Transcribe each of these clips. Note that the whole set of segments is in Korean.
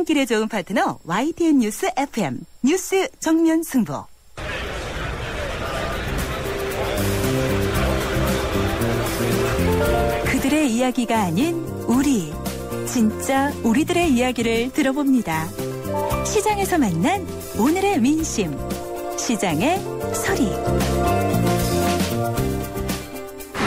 퇴근길에 좋은 파트너 YTN 뉴스 FM 뉴스 정면 승부. 그들의 이야기가 아닌 우리, 진짜 우리들의 이야기를 들어봅니다. 시장에서 만난 오늘의 민심, 시장의 소리.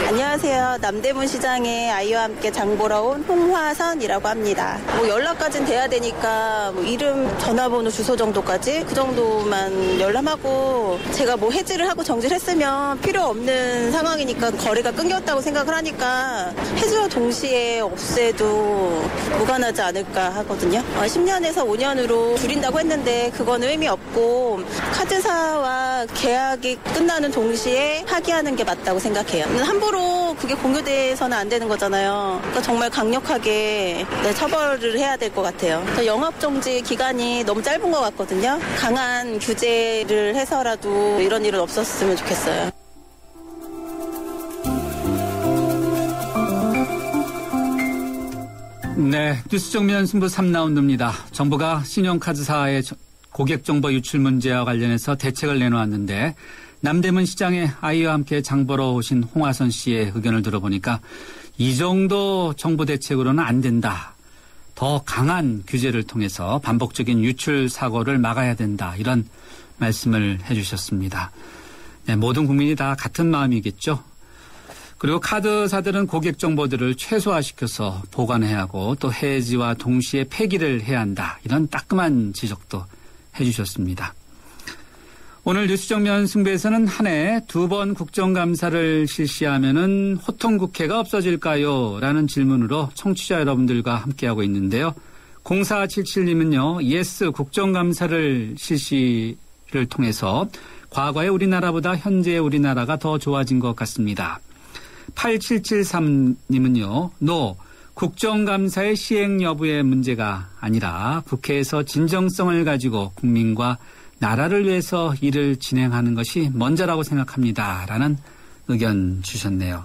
안녕하세요. 남대문 시장에 아이와 함께 장 보러 온 홍화선이라고 합니다. 연락까지는 돼야 되니까 이름, 전화번호, 주소 정도까지 그 정도만 열람하고 제가 해지를 하고 정지를 했으면 필요 없는 상황이니까 거래가 끊겼다고 생각을 하니까 해지와 동시에 없애도 무관하지 않을까 하거든요. 10년에서 5년으로 줄인다고 했는데 그건 의미 없고 카드사와 계약이 끝나는 동시에 파기하는 게 맞다고 생각해요. 함부로 그게 공유돼서는 안 되는 거잖아요. 그러니까 정말 강력하게 처벌을 해야 될 것 같아요. 영업정지 기간이 너무 짧은 것 같거든요. 강한 규제를 해서라도 이런 일은 없었으면 좋겠어요. 네, 뉴스 정면 승부 3라운드입니다. 정부가 신용카드사의 고객정보 유출 문제와 관련해서 대책을 내놓았는데 남대문 시장에 아이와 함께 장 보러 오신 홍화선 씨의 의견을 들어보니까 이 정도 정부 대책으로는 안 된다. 더 강한 규제를 통해서 반복적인 유출 사고를 막아야 된다. 이런 말씀을 해 주셨습니다. 네, 모든 국민이 다 같은 마음이겠죠. 그리고 카드사들은 고객 정보들을 최소화시켜서 보관해야 하고 또 해지와 동시에 폐기를 해야 한다. 이런 따끔한 지적도 해 주셨습니다. 오늘 뉴스 정면 승부에서는 한 해 2번 국정감사를 실시하면은 호통국회가 없어질까요? 라는 질문으로 청취자 여러분들과 함께하고 있는데요. 0477님은요. 예스 국정감사를 실시를 통해서 과거의 우리나라보다 현재의 우리나라가 더 좋아진 것 같습니다. 8773님은요. 노. 국정감사의 시행 여부의 문제가 아니라 국회에서 진정성을 가지고 국민과 나라를 위해서 일을 진행하는 것이 먼저라고 생각합니다. 라는 의견 주셨네요.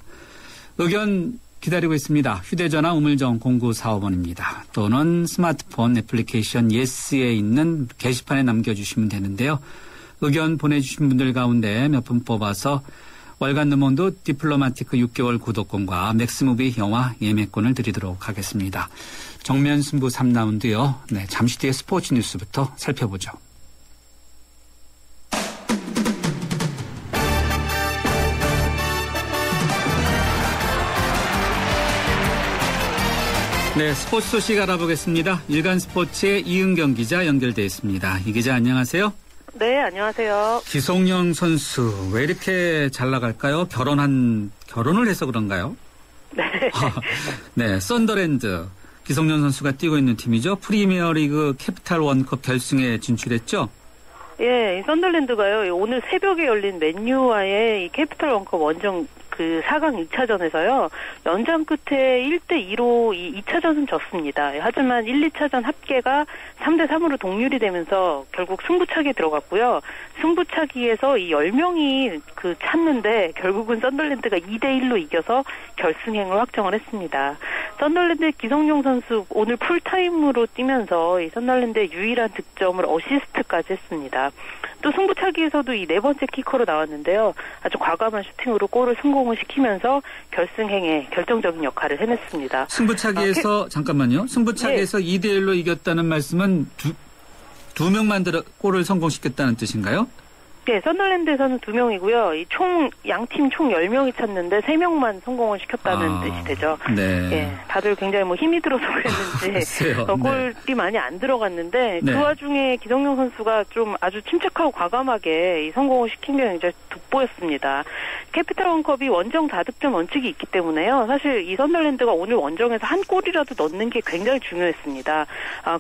의견 기다리고 있습니다. 휴대전화 우물정 0945번입니다. 또는 스마트폰 애플리케이션 예스에 있는 게시판에 남겨주시면 되는데요. 의견 보내주신 분들 가운데 몇 분 뽑아서 월간 르몽드 디플로마티크 6개월 구독권과 맥스무비 영화 예매권을 드리도록 하겠습니다. 정면 승부 3라운드요. 네, 잠시 뒤에 스포츠 뉴스부터 살펴보죠. 네, 스포츠 소식 알아보겠습니다. 일간 스포츠의 이은경 기자 연결돼 있습니다. 이 기자 안녕하세요. 네, 안녕하세요. 기성용 선수 왜 이렇게 잘 나갈까요? 결혼을 해서 그런가요? 네. 네, 썬더랜드 기성용 선수가 뛰고 있는 팀이죠. 프리미어리그 캐피탈 원컵 결승에 진출했죠. 예, 이 썬더랜드가요. 오늘 새벽에 열린 맨유와의 이 캐피탈 원컵 원정 4강 2차전에서요. 연장 끝에 1대2로 이 2차전은 졌습니다. 하지만 1, 2차전 합계가 3대3으로 동률이 되면서 결국 승부차기에 들어갔고요. 승부차기에서 이 10명이 찼는데 결국은 썬더랜드가 2대1로 이겨서 결승행을 확정을 했습니다. 썬더랜드의 기성용 선수 오늘 풀타임으로 뛰면서 이 썬더랜드의 유일한 득점을 어시스트까지 했습니다. 또 승부차기에서도 이 네 번째 키커로 나왔는데요. 아주 과감한 슈팅으로 골을 성공을 시키면서 결승행에 결정적인 역할을 해냈습니다. 승부차기에서 잠깐만요. 승부차기에서 네. 2대1로 이겼다는 말씀은 두 명만 골을 성공시켰다는 뜻인가요? 네, 썬더랜드에서는 2명이고요. 양팀 총 10명이 찼는데 3명만 성공을 시켰다는 뜻이 되죠. 네. 예, 다들 굉장히 힘이 들어서 그랬는지 골이 네. 많이 안 들어갔는데 네. 그 와중에 기성용 선수가 좀 아주 침착하고 과감하게 이 성공을 시킨 게 굉장히 돋보였습니다. 캐피탈 원컵이 원정 다득점 원칙이 있기 때문에요. 사실 이 썬더랜드가 오늘 원정에서 한 골이라도 넣는 게 굉장히 중요했습니다.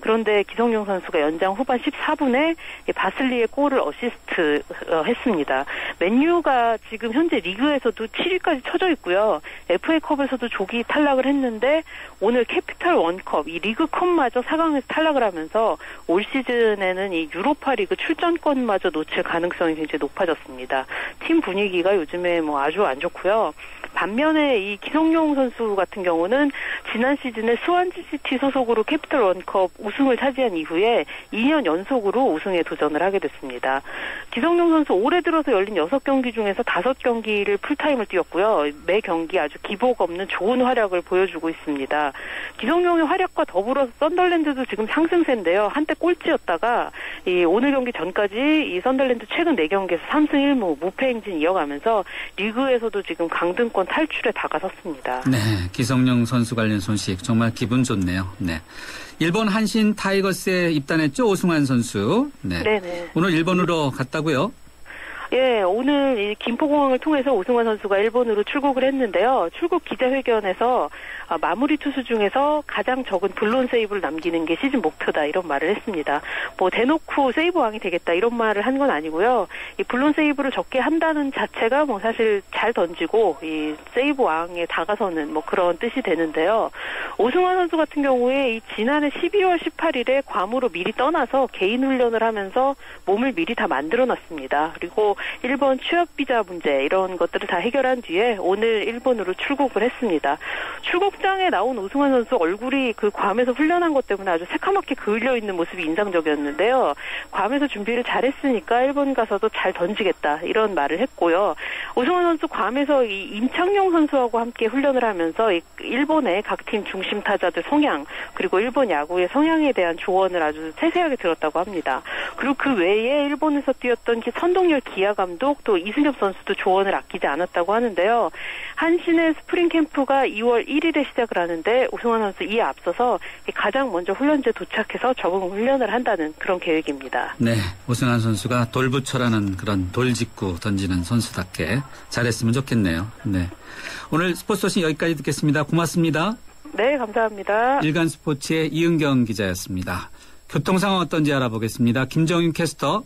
그런데 기성용 선수가 연장 후반 14분에 바슬리의 골을 어시스트 했습니다. 맨유가 지금 현재 리그에서도 7위까지 쳐져 있고요. FA컵에서도 조기 탈락을 했는데 오늘 캐피탈 원컵, 이 리그컵마저 4강에서 탈락을 하면서 올 시즌에는 이 유로파 리그 출전권마저 놓칠 가능성이 굉장히 높아졌습니다. 팀 분위기가 요즘에 아주 안 좋고요. 반면에 이 기성용 선수 같은 경우는 지난 시즌에 스완지시티 소속으로 캐피털 원컵 우승을 차지한 이후에 2년 연속으로 우승에 도전을 하게 됐습니다. 기성용 선수 올해 들어서 열린 6경기 중에서 5경기를 풀타임을 뛰었고요. 매 경기 아주 기복 없는 좋은 활약을 보여주고 있습니다. 기성용의 활약과 더불어서 썬덜랜드도 지금 상승세인데요. 한때 꼴찌였다가 오늘 경기 전까지 이 썬덜랜드 최근 4경기에서 3승 1무 무패 행진 이어가면서 리그에서도 지금 강등권 탈출에 다가섰습니다. 네, 기성용 선수 관련 소식 정말 기분 좋네요. 네. 일본 한신 타이거스에 입단했죠, 오승환 선수. 네. 네네. 오늘 일본으로 갔다고요? 예, 오늘 이 김포공항을 통해서 오승환 선수가 일본으로 출국을 했는데요. 출국 기자회견에서 마무리 투수 중에서 가장 적은 블론 세이브를 남기는 게 시즌 목표다 이런 말을 했습니다. 뭐 대놓고 세이브 왕이 되겠다 이런 말을 한 건 아니고요. 이 블론 세이브를 적게 한다는 자체가 뭐 사실 잘 던지고 이 세이브 왕에 다가서는 뭐 그런 뜻이 되는데요. 오승환 선수 같은 경우에 이 지난해 12월 18일에 괌으로 미리 떠나서 개인 훈련을 하면서 몸을 미리 다 만들어놨습니다. 그리고 일본 취업 비자 문제 이런 것들을 다 해결한 뒤에 오늘 일본으로 출국을 했습니다. 출국장에 나온 오승환 선수 얼굴이 그 괌에서 훈련한 것 때문에 아주 새카맣게 그을려 있는 모습이 인상적이었는데요. 괌에서 준비를 잘했으니까 일본 가서도 잘 던지겠다 이런 말을 했고요. 오승환 선수 괌에서 이 임창용 선수하고 함께 훈련을 하면서 일본의 각 팀 중심 타자들 성향 그리고 일본 야구의 성향에 대한 조언을 아주 세세하게 들었다고 합니다. 그리고 그 외에 일본에서 뛰었던 선동열 기아 감독 또 이승엽 선수도 조언을 아끼지 않았다고 하는데요. 한신의 스프링 캠프가 2월 1일에 시작을 하는데 오승환 선수 이에 앞서서 가장 먼저 훈련지에 도착해서 적응 훈련을 한다는 그런 계획입니다. 네, 오승환 선수가 돌부처라는 그런 돌직구 던지는 선수답게 잘했으면 좋겠네요. 네, 오늘 스포츠 소식 여기까지 듣겠습니다. 고맙습니다. 네, 감사합니다. 일간스포츠의 이은경 기자였습니다. 교통 상황 어떤지 알아보겠습니다. 김정윤 캐스터.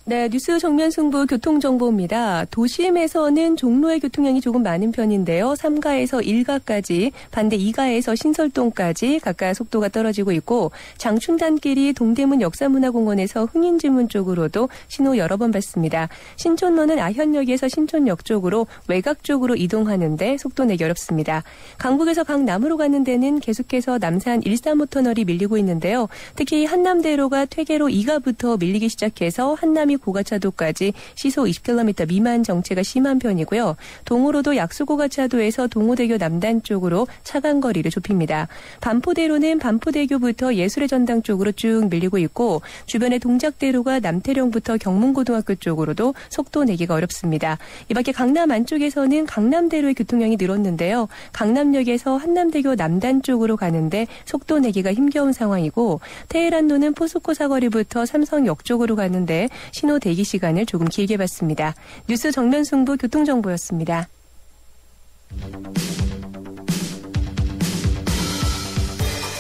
네, 뉴스 정면 승부 교통정보입니다. 도심에서는 종로의 교통량이 조금 많은 편인데요. 3가에서 1가까지, 반대 2가에서 신설동까지 각각 속도가 떨어지고 있고 장춘단길이 동대문 역사문화공원에서 흥인지문 쪽으로도 신호 여러 번 받습니다. 신촌로는 아현역에서 신촌역 쪽으로 외곽 쪽으로 이동하는데 속도 내기 어렵습니다. 강북에서 강남으로 가는 데는 계속해서 남산 135 터널이 밀리고 있는데요. 특히 한남대로가 퇴계로 2가부터 밀리기 시작해서 한남이 고가차도까지 시속 20km 미만 정체가 심한 편이고요. 동호로도 약수고가차도에서 동호대교 남단 쪽으로 차간 거리를 좁힙니다. 반포대로는 반포대교부터 예술의 전당 쪽으로 쭉 밀리고 있고 주변의 동작대로가 남태령부터 경문고등학교 쪽으로도 속도 내기가 어렵습니다. 이 밖에 강남 안쪽에서는 강남대로의 교통량이 늘었는데요. 강남역에서 한남대교 남단 쪽으로 가는데 속도 내기가 힘겨운 상황이고 테헤란로는 포스코 사거리부터 삼성역 쪽으로 가는데 신호 대기 시간을 조금 길게 받습니다. 뉴스 정면 승부 교통정보였습니다.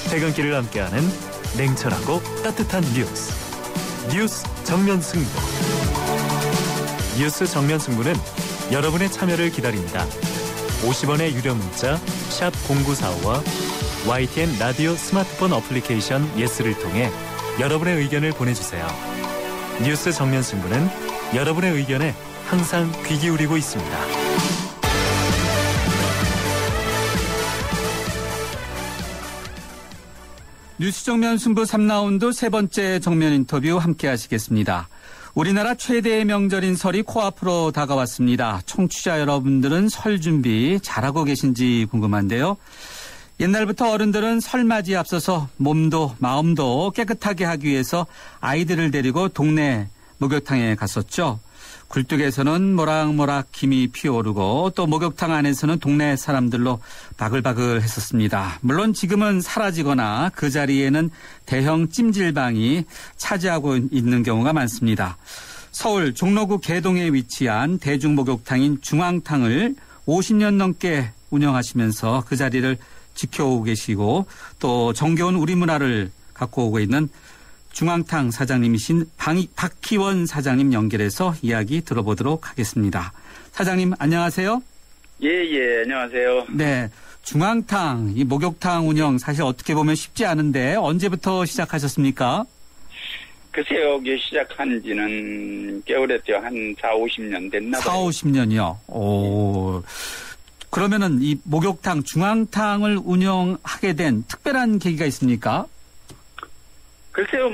퇴근길을 함께하는 냉철하고 따뜻한 뉴스 정면 승부. 뉴스 정면 승부는 여러분의 참여를 기다립니다. 50원의 유료 문자 샵 0945와 YTN 라디오 스마트폰 어플리케이션 예스를 통해 여러분의 의견을 보내주세요. 뉴스 정면 승부는 여러분의 의견에 항상 귀 기울이고 있습니다. 뉴스 정면 승부 3라운드 세 번째 정면 인터뷰 함께 하시겠습니다. 우리나라 최대의 명절인 설이 코앞으로 다가왔습니다. 청취자 여러분들은 설 준비 잘하고 계신지 궁금한데요. 옛날부터 어른들은 설맞이에 앞서서 몸도 마음도 깨끗하게 하기 위해서 아이들을 데리고 동네 목욕탕에 갔었죠. 굴뚝에서는 모락모락 김이 피어오르고 또 목욕탕 안에서는 동네 사람들로 바글바글 했었습니다. 물론 지금은 사라지거나 그 자리에는 대형 찜질방이 차지하고 있는 경우가 많습니다. 서울 종로구 개동에 위치한 대중목욕탕인 중앙탕을 50년 넘게 운영하시면서 그 자리를 지켜오고 계시고 또 정겨운 우리 문화를 갖고 오고 있는 중앙탕 사장님이신 박희원 사장님 연결해서 이야기 들어보도록 하겠습니다. 사장님 안녕하세요. 예, 안녕하세요. 네, 중앙탕, 이 목욕탕 운영 사실 어떻게 보면 쉽지 않은데 언제부터 시작하셨습니까? 글쎄요, 이게 시작한 지는 꽤 오래됐죠. 한 4, 50년 됐나 봐요. 4, 50년이요. 오. 그러면은 이 목욕탕, 중앙탕을 운영하게 된 특별한 계기가 있습니까? 글쎄요,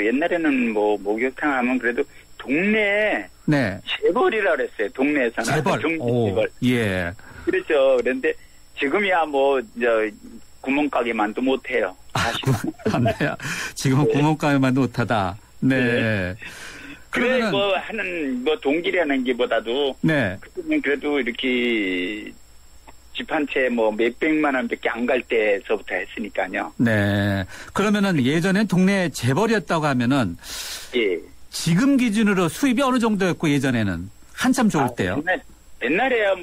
옛날에는 목욕탕 하면 그래도 동네에 네. 재벌이라 그랬어요. 동네에서는. 재벌. 재벌. 예. 그렇죠. 그런데 지금이야 구멍가게만도 못해요. 지금은 구멍가게만도 못하다. 네. 네. 그래, 하는, 동기라는 게보다도. 네. 그래도 이렇게 집 한 채 몇백만 원밖에 안 갈 때서부터 했으니까요. 네. 그러면은 예전엔 동네 재벌이었다고 하면은. 예. 지금 기준으로 수입이 어느 정도였고 예전에는 한참 좋을 때요. 옛날에야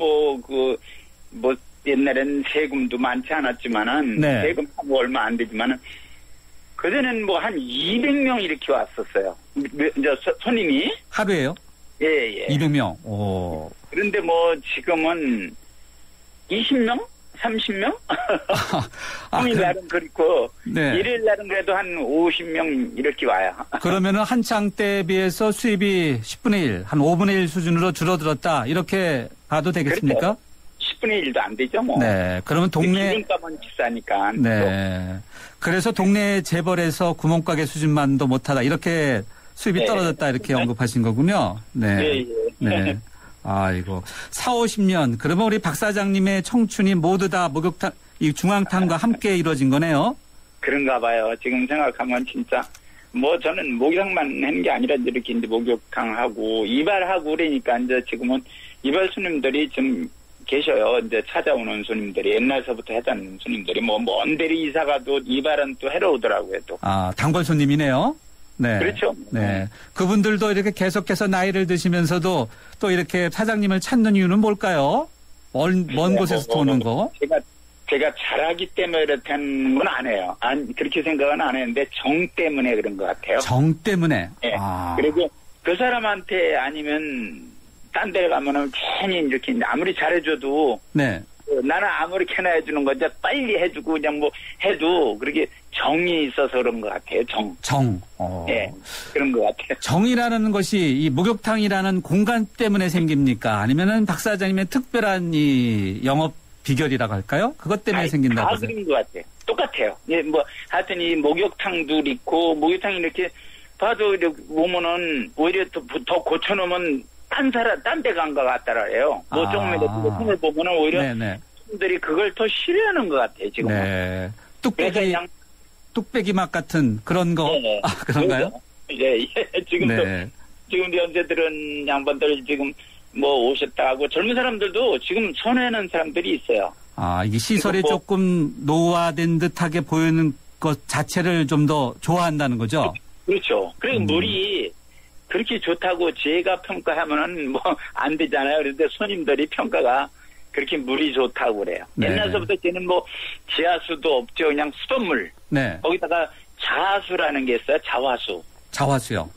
옛날엔 세금도 많지 않았지만은 네. 세금 얼마 안 되지만은 그전에는 한 200명 이렇게 왔었어요. 손님이 하루에요? 예. 200명. 오. 그런데 지금은 20명? 30명? 평일날은 그렇고 네. 일요일날은 그래도 한 50명 이렇게 와요. 그러면은 한창 때에 비해서 수입이 10분의 1, 한 5분의 1 수준으로 줄어들었다. 이렇게 봐도 되겠습니까? 그렇죠. 10분의 1도 안 되죠, 네. 그러면 동네. 기름값은 비싸니까. 네. 그래서 동네 재벌에서 구멍가게 수준만도 못하다. 이렇게 수입이 네. 떨어졌다. 이렇게 언급하신 거군요. 네. 네. 아이고. 4, 50년. 그러면 우리 박 사장님의 청춘이 모두 다 목욕탕, 이 중앙탕과 함께 이루어진 거네요? 그런가 봐요. 지금 생각하면 진짜. 저는 목욕탕만 하는 게 아니라 이렇게 이제 목욕탕하고 이발하고 그러니까 이제 지금은 이발 손님들이 좀 계셔요. 이제 찾아오는 손님들이 옛날서부터 하던 손님들이 먼 데로 이사 가도 이발은 또 해러 오더라고요. 또. 아, 단골 손님이네요. 네. 그렇죠. 네. 그분들도 이렇게 계속해서 나이를 드시면서도 또 이렇게 사장님을 찾는 이유는 뭘까요? 먼 곳에서 오는 거? 제가 잘하기 때문에 그렇다는 건 안 해요. 그렇게 생각은 안 했는데 정 때문에 그런 것 같아요. 정 때문에? 네. 아. 그리고 그 사람한테 아니면 딴 데 가면은 괜히 이렇게 아무리 잘해줘도 네. 나는 아무렇게나 해주는 거지 빨리 해주고 그냥 해도 그렇게 정이 있어서 그런 것 같아요. 정. 네, 그런 것 같아요. 정이라는 것이 이 목욕탕이라는 공간 때문에 생깁니까? 아니면은 박 사장님의 특별한 이 영업 비결이라고 할까요? 그것 때문에 생긴다고. 다 그런 것 같아요. 똑같아요. 예, 하여튼 이 목욕탕도 있고 목욕탕 이렇게 봐도 이렇게 보면은 오히려 더 고쳐놓으면 딴 데 간 것 같더라고요. 조금이라도 손을 보면은 오히려 사람들이 그걸 더 싫어하는 것 같아요, 지금. 네. 뚝배기 맛 같은 그런 거. 네. 아, 그런가요? 예. 지금도 연세들은 양반들 지금 오셨다 하고 젊은 사람들도 지금 선호하는 사람들이 있어요. 아, 이게 시설이 조금 노화된 듯하게 보이는 것 자체를 좀 더 좋아한다는 거죠? 그렇죠. 그리고 물이 그렇게 좋다고 제가 평가하면은 안 되잖아요. 그런데 손님들이 평가가 그렇게 물이 좋다고 그래요. 네. 옛날서부터 저는 지하수도 없죠. 그냥 수돗물. 네. 거기다가 자수라는 게 있어요. 자화수요.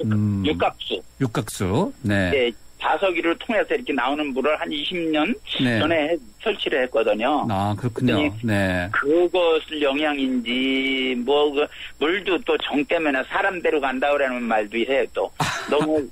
육각수. 네. 네. 자석이를 통해서 이렇게 나오는 물을 한 20년 전에 설치를 했거든요. 아, 그렇군요. 네. 그것을 영향인지 물도 또 정 때문에 사람대로 간다 그러는 말도 해요. 또 너무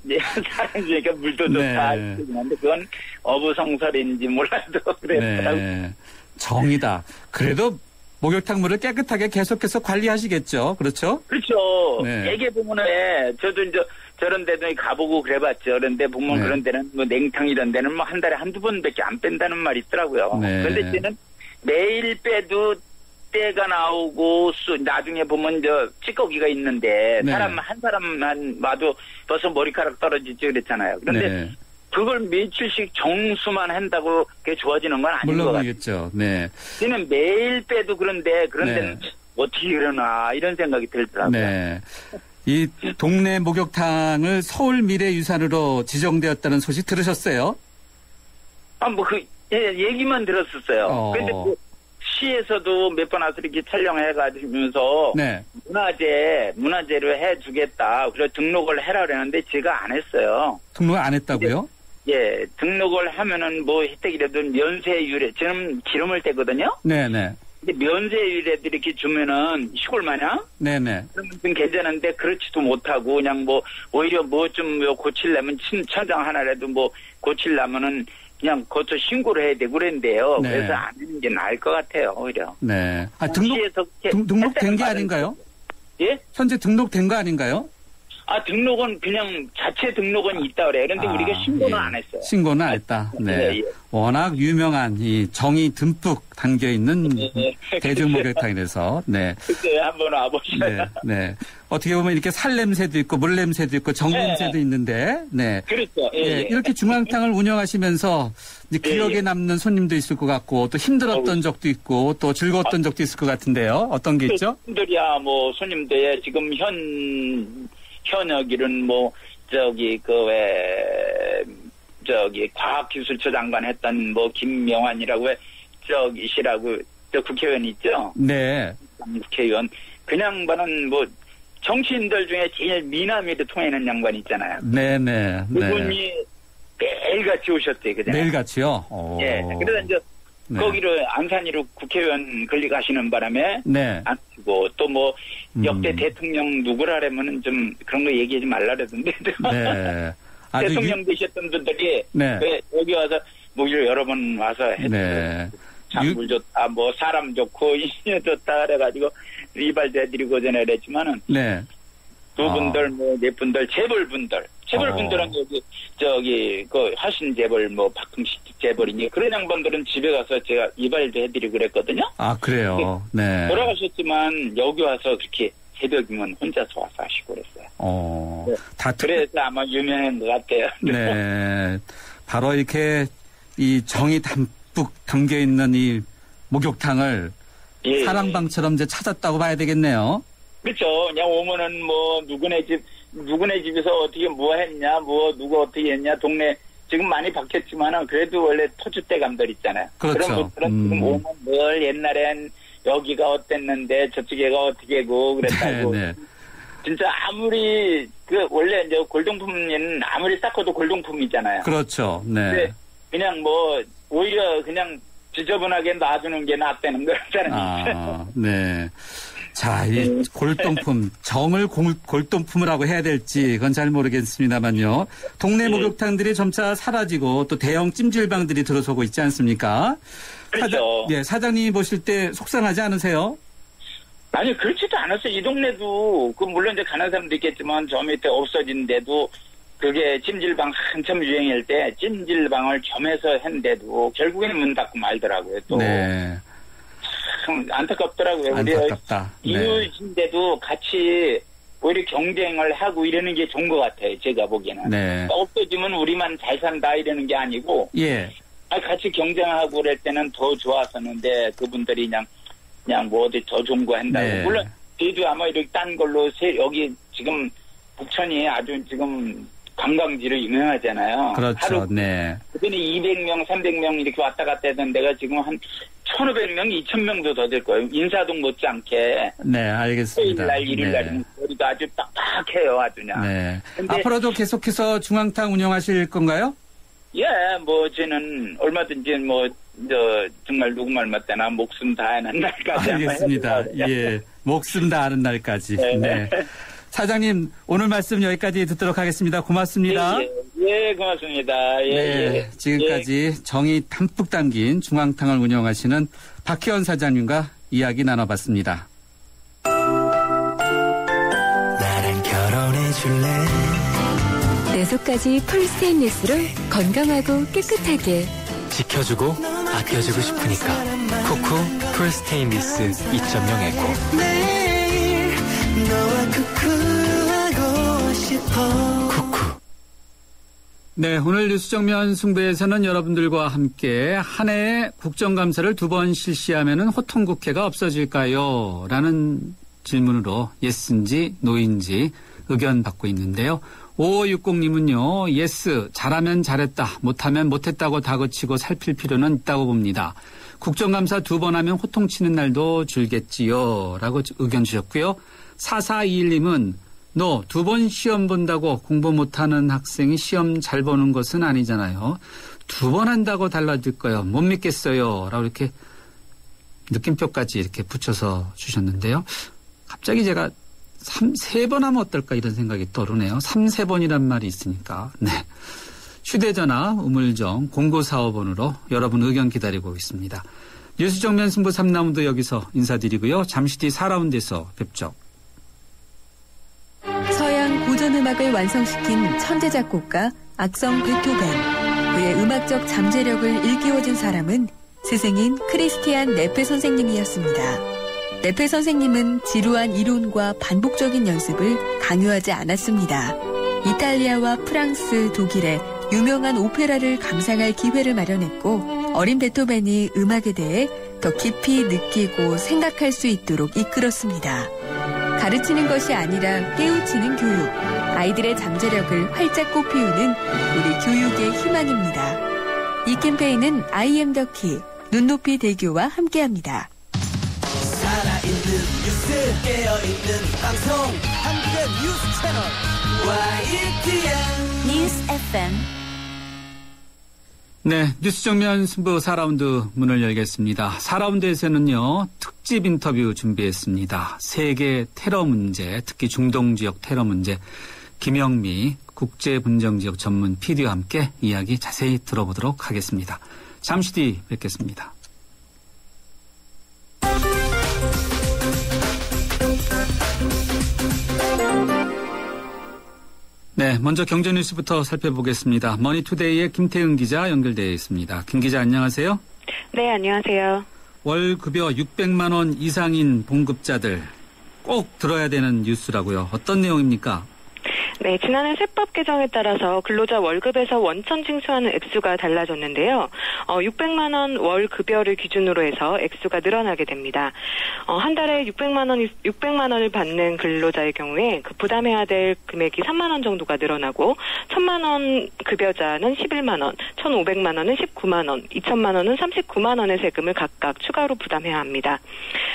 사람이니까 물도 좋다. 그런데 그건 어부성설인지 몰라도 그랬더라고요. 네. 정이다. 그래도 목욕탕 물을 깨끗하게 계속해서 관리하시겠죠. 그렇죠? 그렇죠. 네. 대개 보면은 저도 이제 저런 데도 가보고 그래봤죠. 그런데 보면 그런 데는 냉탕 이런 데는 한 달에 한두 번밖에 안 뺀다는 말이 있더라고요. 네. 그런데 쟤는 매일 빼도 때가 나오고 나중에 보면 찌꺼기가 있는데 사람 한 사람만 와도 벌써 머리카락 떨어지지 그랬잖아요. 그런데 그걸 며칠씩 정수만 한다고 그게 좋아지는 건 아닌 것 같아요. 물론이겠죠. 네. 쟤는 매일 빼도 그런데 데는 어떻게 그러나 이런 생각이 들더라고요. 네. 이 동네 목욕탕을 서울 미래유산으로 지정되었다는 소식 들으셨어요? 얘기만 들었었어요. 그런데 시에서도 몇 번 와서 이렇게 촬영해가지면서 문화재로 해주겠다. 그래서 등록을 해라 그랬는데 제가 안 했어요. 등록을 안 했다고요? 예, 등록을 하면은 혜택이라도 면세유래. 저는 기름을 떼거든요. 네네. 근데 면세유래도 이렇게 주면은 시골 마냥? 네네. 그러면 좀 괜찮은데 그렇지도 못하고 그냥 오히려 좀 고치려면 천장 하나라도 고치려면은 그냥 그것도 신고를 해야 되고 그랬는데요. 네. 그래서 안 하는 게 나을 것 같아요, 오히려. 네. 공시에서 그렇게 등록된 게 했다는 아닌가요? 예? 현재 등록된 거 아닌가요? 등록은 그냥 자체 등록은 있다 그래요. 그런데 우리가 신고는 안 했어요. 신고는 안 했다. 네. 예. 워낙 유명한 이 정이 듬뿍 담겨 있는 네. 대중목욕탕이라서, 네. 그때 한번 와보셔야. 네. 네. 어떻게 보면 이렇게 살 냄새도 있고 물 냄새도 있고 정 냄새도 있는데, 네. 그렇죠. 예, 예, 예. 이렇게 중앙탕을 운영하시면서 이제 기억에 예. 남는 손님도 있을 것 같고 또 힘들었던 적도 있고 또 즐거웠던 적도 있을 것 같은데요. 어떤 게 있죠? 손님들이야 뭐 손님들 지금 현역일은 뭐 과학기술처 장관 했던 뭐 김명환이라고 시라고 국회의원 있죠. 네. 국회의원 그 양반은 뭐 정치인들 중에 제일 미남이를 통하는 양반 있잖아요. 네네. 그분이 매일같이 오셨대요. 그죠? 매일같이요? 예. 그래서 이제 네. 거기를 안산이로 국회의원 권리가시는 바람에 네. 안 쓰고 또 뭐 역대 대통령 누구라면은 좀 그런 거 얘기하지 말라 그러던데. 네. 아주 대통령 되셨던 분들이 네. 왜 여기 와서 뭐 여러 번 와서 네. 장물 좋다, 뭐 사람 좋고 인연 좋다 그래가지고 이발해드리고 전에 그랬지만은 네. 두 분들 뭐 네 분들 재벌분들은 여기 그 하신 재벌 뭐 박흥식 재벌이니 그런 양반들은 집에 가서 제가 이발도 해드리고 그랬거든요. 아 그래요. 네. 돌아가셨지만 여기 와서 그렇게 새벽이면 혼자서 와서 하시고 그랬어요. 네. 다 그래서 아마 유명한 것 같아요. 네. 바로 이렇게 이 정이 담뿍 담겨 있는 이 목욕탕을 예. 사랑방처럼 이제 찾았다고 봐야 되겠네요. 그렇죠. 그냥 오면은 뭐 누구네 집에서 어떻게 뭐 했냐, 뭐 누구 어떻게 했냐, 동네 지금 많이 바뀌었지만은 그래도 원래 터줏대감들 있잖아요. 그렇죠. 그런 분들은 지금 오면 뭘 옛날엔 여기가 어땠는데 저쪽에가 어떻게 하고 그랬다고. 네. 진짜 아무리 원래 이제 골동품은 아무리 닦아도 골동품이잖아요. 그렇죠. 네. 근데 그냥 뭐 오히려 그냥 지저분하게 놔두는 게 낫다는 거잖아요. 네. 자, 이 골동품, 정을 골동품이라고 해야 될지 그건 잘 모르겠습니다만요. 동네 목욕탕들이 점차 사라지고 또 대형 찜질방들이 들어서고 있지 않습니까? 그렇죠. 사장님이 보실 때 속상하지 않으세요? 아니, 그렇지도 않았어요. 이 동네도, 물론 이제 가는 사람도 있겠지만, 저 밑에 없어진데도, 그게 찜질방 한참 유행일 때, 찜질방을 점에서 했는데도, 결국에는 문 닫고 말더라고요, 또. 네. 참, 안타깝더라고요. 안타깝다. 우리 이웃인데도 같이, 오히려 경쟁을 하고 이러는 게 좋은 것 같아요, 제가 보기에는. 네. 없어지면 우리만 잘 산다 이러는 게 아니고, 예. 같이 경쟁하고 그럴 때는 더 좋았었는데, 그분들이 그냥 뭐 어디 더 좋은 거 한다고. 네. 물론 저희도 아마 이렇게 딴 걸로 여기 지금 북천이 아주 지금 관광지로 유명하잖아요. 그렇죠. 하루 네. 그전에 200명, 300명 이렇게 왔다 갔다 했던 데가 지금 한 1,500명, 2,000명도 더 될 거예요. 인사동 못지않게. 네, 알겠습니다. 일요일 날, 일요일 날은 우리도 아주 빡빡해요, 아주 그냥. 네. 근데 앞으로도 계속해서 중앙탕 운영하실 건가요? 예, 뭐 저는 얼마든지 정말 누구 말 맞대나 목숨 다하는 날까지. 알겠습니다. 예, 목숨 다하는 날까지. 네. 사장님 오늘 말씀 여기까지 듣도록 하겠습니다. 고맙습니다. 예, 고맙습니다. 예, 네, 예. 지금까지 정이 담뿍 담긴 중앙탕을 운영하시는 박혜원 사장님과 이야기 나눠봤습니다. 나랑 결혼해 줄래? 내 속까지 풀 스테인리스로 건강하고 깨끗하게 지켜주고 아껴주고 싶으니까 쿠쿠 풀 스테인리스 2.0 에코. 매일 너와 쿠쿠하고 싶어. 쿠쿠. 네, 오늘 뉴스정면 승부에서는 여러분들과 함께 한 해에 국정감사를 2번 실시하면 호통국회가 없어질까요? 라는 질문으로 예스인지 노인지 의견 받고 있는데요. 5560님은요. 예스, 잘하면 잘했다, 못하면 못했다고 다그치고 살필 필요는 있다고 봅니다. 국정감사 2번 하면 호통치는 날도 줄겠지요. 라고 의견 주셨고요. 4421님은 너 2번 시험 본다고 공부 못하는 학생이 시험 잘 보는 것은 아니잖아요. 2번 한다고 달라질 거예요. 못 믿겠어요. 라고 이렇게 느낌표까지 이렇게 붙여서 주셨는데요. 갑자기 제가 3번 하면 어떨까 이런 생각이 떠오르네요. 3, 4번이란 말이 있으니까. 네. 휴대전화 우물정 0945번으로 여러분 의견 기다리고 있습니다. 뉴스 정면 승부 3라운드 여기서 인사드리고요. 잠시 뒤 4라운드에서 뵙죠. 서양 고전음악을 완성시킨 천재 작곡가 악성 베토벤. 그의 음악적 잠재력을 일깨워준 사람은 스승인 크리스티안 네페 선생님이었습니다. 네페 선생님은 지루한 이론과 반복적인 연습을 강요하지 않았습니다. 이탈리아와 프랑스, 독일의 유명한 오페라를 감상할 기회를 마련했고 어린 베토벤이 음악에 대해 더 깊이 느끼고 생각할 수 있도록 이끌었습니다. 가르치는 것이 아니라 깨우치는 교육, 아이들의 잠재력을 활짝 꽃피우는 우리 교육의 희망입니다. 이 캠페인은 IM 더 키, 눈높이 대교와 함께합니다. 살아있는 뉴스, 깨어있는 방송, 한국의 뉴스 채널 YTN 뉴스 FM. 네, 뉴스 정면 승부 4라운드 문을 열겠습니다. 4라운드에서는요, 특집 인터뷰 준비했습니다. 세계 테러 문제, 특히 중동 지역 테러 문제, 김영미 국제분정지역 전문 PD와 함께 이야기 자세히 들어보도록 하겠습니다. 잠시 뒤 뵙겠습니다. 네, 먼저 경제 뉴스부터 살펴보겠습니다. 머니투데이의 김태은 기자 연결되어 있습니다. 김 기자 안녕하세요. 네, 안녕하세요. 월 급여 600만 원 이상인 봉급자들 꼭 들어야 되는 뉴스라고요. 어떤 내용입니까? 네, 지난해 세법 개정에 따라서 근로자 월급에서 원천 징수하는 액수가 달라졌는데요. 600만 원 월 급여를 기준으로 해서 액수가 늘어나게 됩니다. 한 달에 600만 원을 받는 근로자의 경우에 그 부담해야 될 금액이 3만 원 정도가 늘어나고 1,000만 원 급여자는 11만 원, 1,500만 원은 19만 원, 2,000만 원은 39만 원의 세금을 각각 추가로 부담해야 합니다.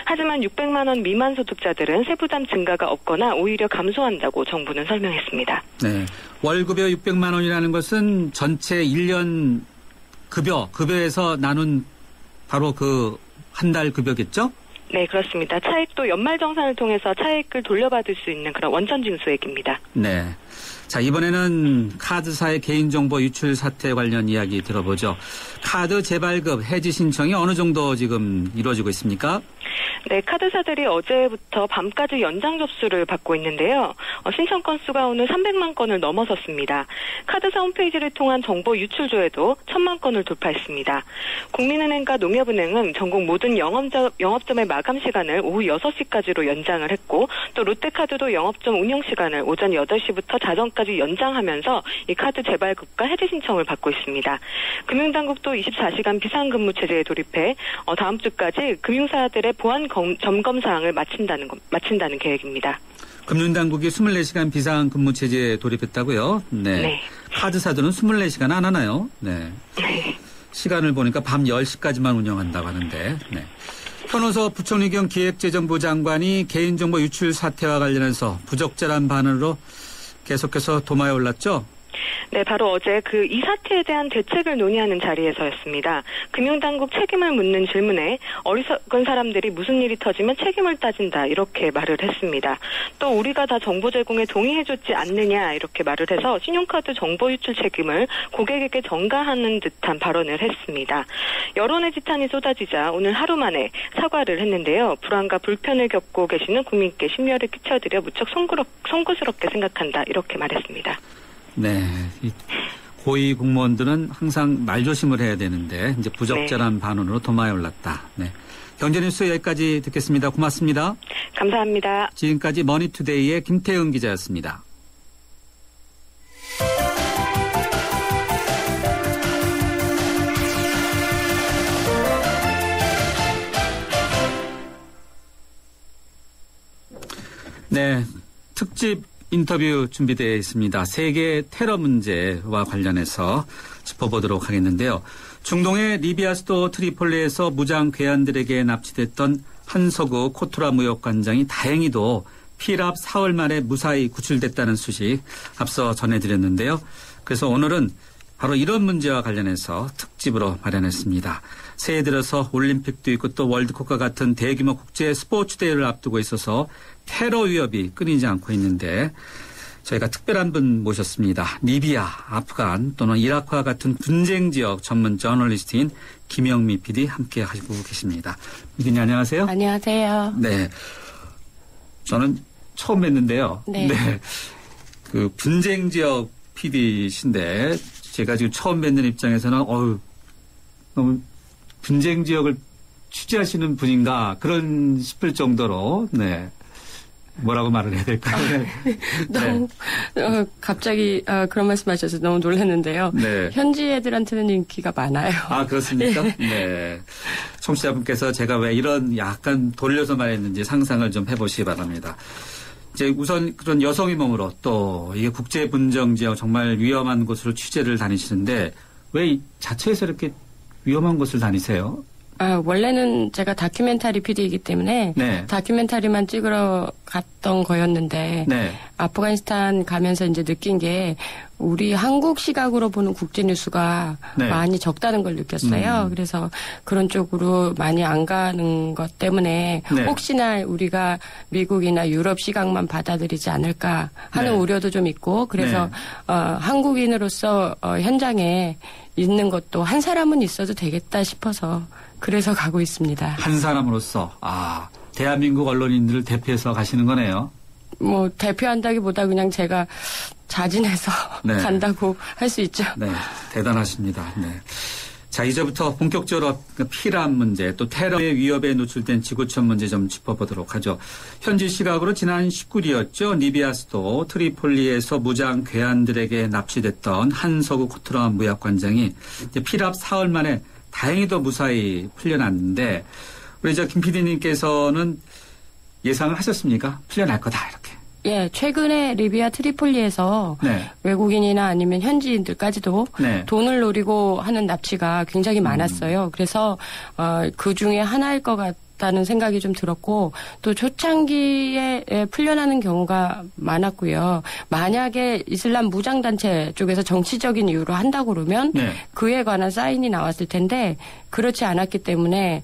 하지만 600만 원 미만 소득자들은 세부담 증가가 없거나 오히려 감소한다고 정부는 설명했습니다. 네, 월급여 600만 원이라는 것은 전체 1년 급여에서 나눈 바로 그 한 달 급여겠죠? 네, 그렇습니다. 차액도 연말정산을 통해서 차액을 돌려받을 수 있는 그런 원천징수액입니다. 네. 자, 이번에는 카드사의 개인정보 유출 사태 관련 이야기 들어보죠. 카드 재발급 해지 신청이 어느 정도 지금 이루어지고 있습니까? 네, 카드사들이 어제부터 밤까지 연장 접수를 받고 있는데요. 신청 건수가 오늘 300만 건을 넘어섰습니다. 카드사 홈페이지를 통한 정보 유출 조회도 1,000만 건을 돌파했습니다. 국민은행과 농협은행은 전국 모든 영업점의 마감 시간을 오후 6시까지로 연장을 했고 또 롯데카드도 영업점 운영 시간을 오전 8시부터 자정까지 연장하면서 이 카드 재발급과 해지 신청을 받고 있습니다. 금융당국도 24시간 비상근무 체제에 돌입해 다음 주까지 금융사들의 보안 점검 사항을 마친다는 계획입니다. 금융당국이 24시간 비상근무 체제에 돌입했다고요? 네. 네. 카드사들은 24시간 안 하나요? 네. 네. 시간을 보니까 밤 10시까지만 운영한다고 하는데. 네. 현호서 부총리 겸 기획재정부 장관이 개인정보 유출 사태와 관련해서 부적절한 반응으로 계속해서 도마에 올랐죠? 네, 바로 어제 이 사태에 대한 대책을 논의하는 자리에서였습니다. 금융당국 책임을 묻는 질문에 어리석은 사람들이 무슨 일이 터지면 책임을 따진다 이렇게 말을 했습니다. 또 우리가 다 정보 제공에 동의해줬지 않느냐 이렇게 말을 해서 신용카드 정보 유출 책임을 고객에게 전가하는 듯한 발언을 했습니다. 여론의 지탄이 쏟아지자 오늘 하루 만에 사과를 했는데요. 불안과 불편을 겪고 계시는 국민께 심려를 끼쳐드려 무척 송구스럽게 생각한다 이렇게 말했습니다. 네. 고위 공무원들은 항상 말조심을 해야 되는데 이제 부적절한 반응으로 도마에 올랐다. 네. 경제뉴스 여기까지 듣겠습니다. 고맙습니다. 감사합니다. 지금까지 머니투데이의 김태은 기자였습니다. 네. 특집 인터뷰 준비되어 있습니다. 세계 테러 문제와 관련해서 짚어보도록 하겠는데요. 중동의 리비아 수도 트리폴리에서 무장 괴한들에게 납치됐던 한서구 코토라 무역관장이 다행히도 피랍 사흘 만에 무사히 구출됐다는 소식 앞서 전해드렸는데요. 그래서 오늘은 바로 이런 문제와 관련해서 특집으로 마련했습니다. 새해 들어서 올림픽도 있고 또 월드컵과 같은 대규모 국제 스포츠 대회를 앞두고 있어서 테러 위협이 끊이지 않고 있는데 저희가 특별한 분 모셨습니다. 리비아, 아프간 또는 이라크와 같은 분쟁 지역 전문 저널리스트인 김영미 PD 함께 하시고 계십니다. 미디님 안녕하세요. 안녕하세요. 네, 저는 처음 뵀는데요. 네. 그 분쟁 지역 PD신데 제가 지금 처음 뵙는 입장에서는 너무 분쟁 지역을 취재하시는 분인가 그런 싶을 정도로 뭐라고 말을 해야 될까요? 너무 갑자기 그런 말씀하셔서 너무 놀랐는데요. 네. 현지 애들한테는 인기가 많아요. 아 그렇습니까? 네. 청취자분께서 제가 왜 이런 약간 돌려서 말했는지 상상을 좀 해보시기 바랍니다. 이제 우선 그런 여성의 몸으로 또 이게 국제 분쟁 지역 정말 위험한 곳으로 취재를 다니시는데 왜 자체에서 이렇게 위험한 곳을 다니세요? 원래는 제가 다큐멘터리 PD이기 때문에 다큐멘터리만 찍으러 갔던 거였는데 아프가니스탄 가면서 이제 느낀 게 우리 한국 시각으로 보는 국제 뉴스가 많이 적다는 걸 느꼈어요. 그래서 그런 쪽으로 많이 안 가는 것 때문에 혹시나 우리가 미국이나 유럽 시각만 받아들이지 않을까 하는 우려도 좀 있고 그래서 한국인으로서 현장에 있는 것도 한 사람은 있어도 되겠다 싶어서 그래서 가고 있습니다. 한 사람으로서 대한민국 언론인들을 대표해서 가시는 거네요. 뭐 대표한다기보다 그냥 제가 자진해서 간다고 할 수 있죠. 네, 대단하십니다. 네. 자, 이제부터 본격적으로 피란 문제 또 테러의 위협에 노출된 지구촌 문제 좀 짚어보도록 하죠. 현지 시각으로 지난 19일이었죠. 리비아 수도 트리폴리에서 무장 괴한들에게 납치됐던 한서구 코트라 무역관장이 피랍 사흘 만에 다행히도 무사히 풀려났는데 우리 김 PD님께서는 예상을 하셨습니까? 풀려날 거다 이렇게. 예, 최근에 리비아 트리폴리에서 외국인이나 아니면 현지인들까지도 돈을 노리고 하는 납치가 굉장히 많았어요. 그래서 그 중에 하나일 것 같다는 생각이 좀 들었고 또 초창기에 풀려나는 경우가 많았고요. 만약에 이슬람 무장단체 쪽에서 정치적인 이유로 한다고 그러면 그에 관한 사인이 나왔을 텐데 그렇지 않았기 때문에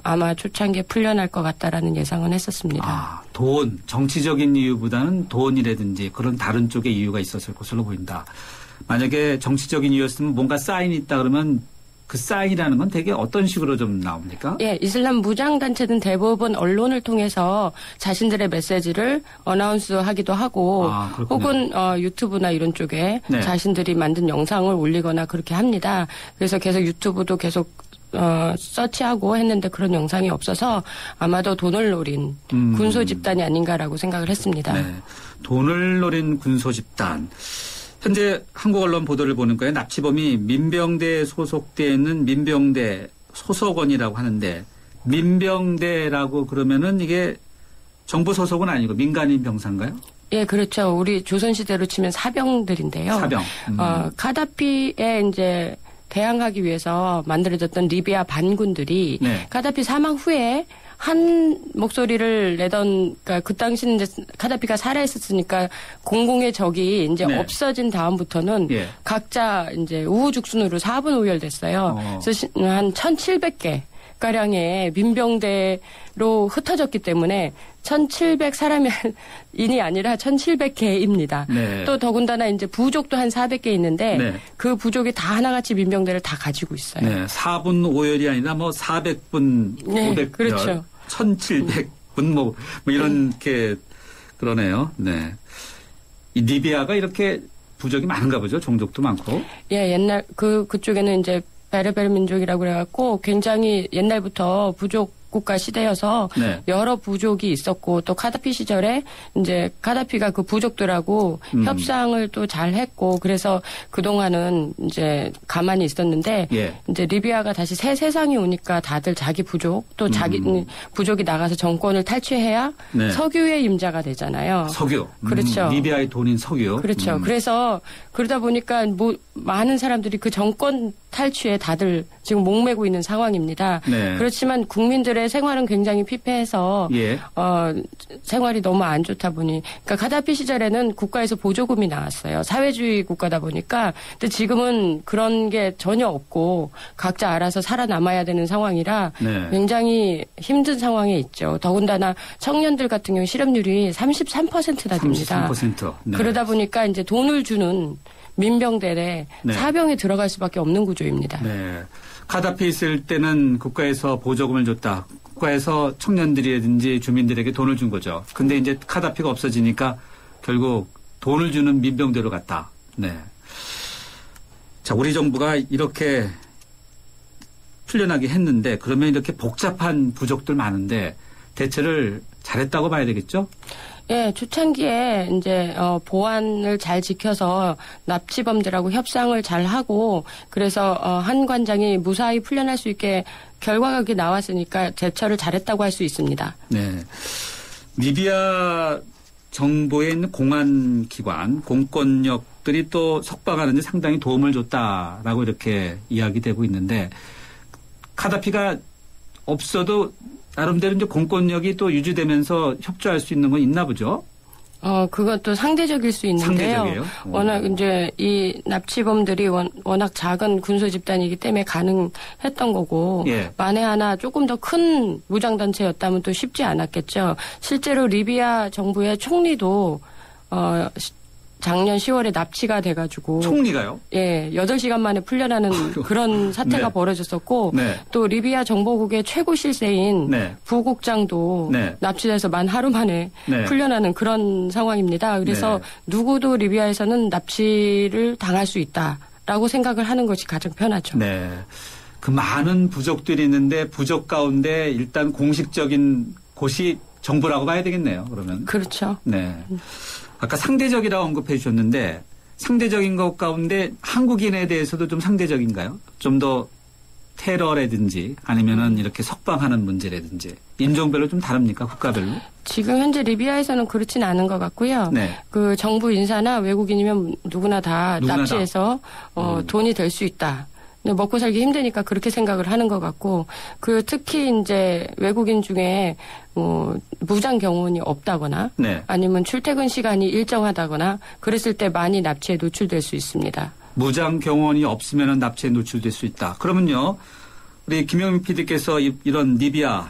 아마 초창기에 풀려날 것 같다라는 예상은 했었습니다. 돈, 정치적인 이유보다는 돈이라든지 그런 다른 쪽의 이유가 있었을 것으로 보인다. 만약에 정치적인 이유였으면 뭔가 사인이 있다 그러면 그 사인이라는 건 되게 어떤 식으로 좀 나옵니까? 예, 이슬람 무장단체는 대부분 언론을 통해서 자신들의 메시지를 어나운스 하기도 하고 혹은 유튜브나 이런 쪽에 자신들이 만든 영상을 올리거나 그렇게 합니다. 그래서 계속 유튜브도 계속 서치하고 했는데 그런 영상이 없어서 아마도 돈을 노린 군소 집단이 아닌가라고 생각을 했습니다. 네. 돈을 노린 군소 집단. 현재 한국 언론 보도를 보는 거예요. 납치범이 민병대에 소속되어 있는 민병대 소속원이라고 하는데 민병대라고 그러면은 이게 정부 소속은 아니고 민간인 병사인가요? 예, 그렇죠. 우리 조선시대로 치면 사병들인데요. 사병. 카다피에 이제 대항하기 위해서 만들어졌던 리비아 반군들이 카다피 사망 후에 한 목소리를 내던, 그러니까 그 당시는 이제 카다피가 살아있었으니까 공공의 적이 이제 없어진 다음부터는 각자 이제 우후죽순으로 4분 오열됐어요. 그래서 한 1,700개 가량의 민병대로 흩어졌기 때문에 1,700사람이 아니라 1,700개입니다. 또 더군다나 이제 부족도 한 400개 있는데 그 부족이 다 하나같이 민병대를 다 가지고 있어요. 네, 4분 오열이 아니라 뭐 400분, 500분, 그렇죠. 1,700분 뭐 이렇게 그러네요. 네, 이 리비아가 이렇게 부족이 많은가 보죠. 종족도 많고. 예, 옛날 그쪽에는 이제 베르베르 민족이라고 그래갖고 굉장히 옛날부터 부족 국가 시대여서 여러 부족이 있었고 또 카다피 시절에 이제 카다피가 그 부족들하고 협상을 또 잘 했고 그래서 그동안은 이제 가만히 있었는데 이제 리비아가 다시 새 세상이 오니까 다들 자기 부족 또 자기 부족이 나가서 정권을 탈취해야 석유의 임자가 되잖아요. 석유. 그렇죠. 리비아의 돈인 석유. 그렇죠. 그래서 그러다 보니까 뭐 많은 사람들이 그 정권 탈취에 다들 지금 목매고 있는 상황입니다. 네. 그렇지만 국민들의 생활은 굉장히 피폐해서 예. 생활이 너무 안 좋다 보니 그러니까 가다피 시절에는 국가에서 보조금이 나왔어요. 사회주의 국가다 보니까 근데 지금은 그런 게 전혀 없고 각자 알아서 살아남아야 되는 상황이라 네. 굉장히 힘든 상황에 있죠. 더군다나 청년들 같은 경우 실업률이 33%나 됩니다. 33%. 네. 그러다 보니까 이제 돈을 주는 민병대에 네. 사병에 들어갈 수밖에 없는 구조입니다. 네. 카다피 있을 때는 국가에서 보조금을 줬다. 국가에서 청년들이라든지 주민들에게 돈을 준 거죠. 근데 이제 카다피가 없어지니까 결국 돈을 주는 민병대로 갔다. 네. 자, 우리 정부가 이렇게 풀려나게 했는데 그러면 이렇게 복잡한 부족들 많은데 대처를 잘했다고 봐야 되겠죠? 예, 초창기에 이제 보안을 잘 지켜서 납치범들하고 협상을 잘 하고 그래서 한 관장이 무사히 풀려날 수 있게 결과가 그렇게 나왔으니까 대처를 잘했다고 할 수 있습니다. 네. 리비아 정부에 있는 공안기관, 공권력들이 또 석방하는 데 상당히 도움을 줬다라고 이렇게 이야기되고 있는데 카다피가 없어도 나름대로 이제 공권력이 또 유지되면서 협조할 수 있는 건 있나 보죠? 그것도 상대적일 수 있는데요. 상대적이에요? 워낙 이제 이 납치범들이 워낙 작은 군소 집단이기 때문에 가능했던 거고 예. 만에 하나 조금 더 큰 무장단체였다면 또 쉽지 않았겠죠. 실제로 리비아 정부의 총리도 작년 10월에 납치가 돼가지고. 총리가요? 예, 8시간 만에 풀려나는 그런 사태가 네. 벌어졌었고, 네. 또 리비아 정보국의 최고 실세인 네. 부국장도 네. 납치돼서 만 하루 만에 네. 풀려나는 그런 상황입니다. 그래서 네. 누구도 리비아에서는 납치를 당할 수 있다라고 생각을 하는 것이 가장 편하죠. 네. 그 많은 부족들이 있는데 부족 가운데 일단 공식적인 곳이 정부라고 봐야 되겠네요. 그러면. 그렇죠. 네. 아까 상대적이라고 언급해 주셨는데 상대적인 것 가운데 한국인에 대해서도 좀 상대적인가요? 좀 더 테러라든지 아니면은 이렇게 석방하는 문제라든지 인종별로 좀 다릅니까? 국가별로? 지금 현재 리비아에서는 그렇진 않은 것 같고요. 네. 그 정부 인사나 외국인이면 누구나 다 납치해서 돈이 될 수 있다. 근데 먹고 살기 힘드니까 그렇게 생각을 하는 것 같고, 그 특히 이제 외국인 중에 무장 경호원이 없다거나, 네. 아니면 출퇴근 시간이 일정하다거나, 그랬을 때 많이 납치에 노출될 수 있습니다. 무장 경호원이 없으면 납치에 노출될 수 있다. 그러면요, 우리 김영민 PD께서 이런 리비아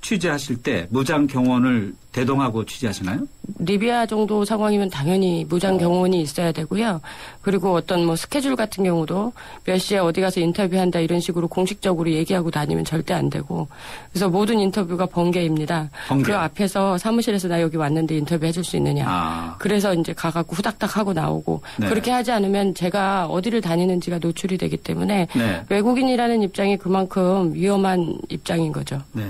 취재하실 때 무장 경호원을 대동하고 취재하시나요? 리비아 정도 상황이면 당연히 무장 경호원이 있어야 되고요. 그리고 어떤 뭐 스케줄 같은 경우도 몇 시에 어디 가서 인터뷰한다 이런 식으로 공식적으로 얘기하고 다니면 절대 안 되고. 그래서 모든 인터뷰가 번개입니다. 번개. 그 앞에서 사무실에서 나 여기 왔는데 인터뷰 해줄 수 있느냐. 그래서 이제 가갖고 후닥닥 하고 나오고. 네. 그렇게 하지 않으면 제가 어디를 다니는지가 노출이 되기 때문에 네. 외국인이라는 입장이 그만큼 위험한 입장인 거죠. 네.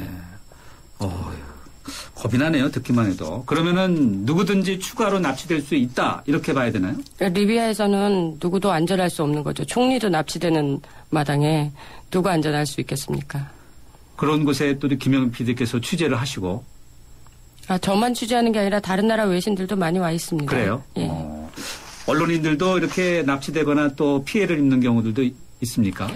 겁이 나네요. 듣기만 해도. 그러면은 누구든지 추가로 납치될 수 있다. 이렇게 봐야 되나요? 리비아에서는 누구도 안전할 수 없는 거죠. 총리도 납치되는 마당에 누가 안전할 수 있겠습니까? 그런 곳에 또 김영민 PD께서 취재를 하시고. 저만 취재하는 게 아니라 다른 나라 외신들도 많이 와 있습니다. 그래요? 예. 언론인들도 이렇게 납치되거나 또 피해를 입는 경우들도 있습니까?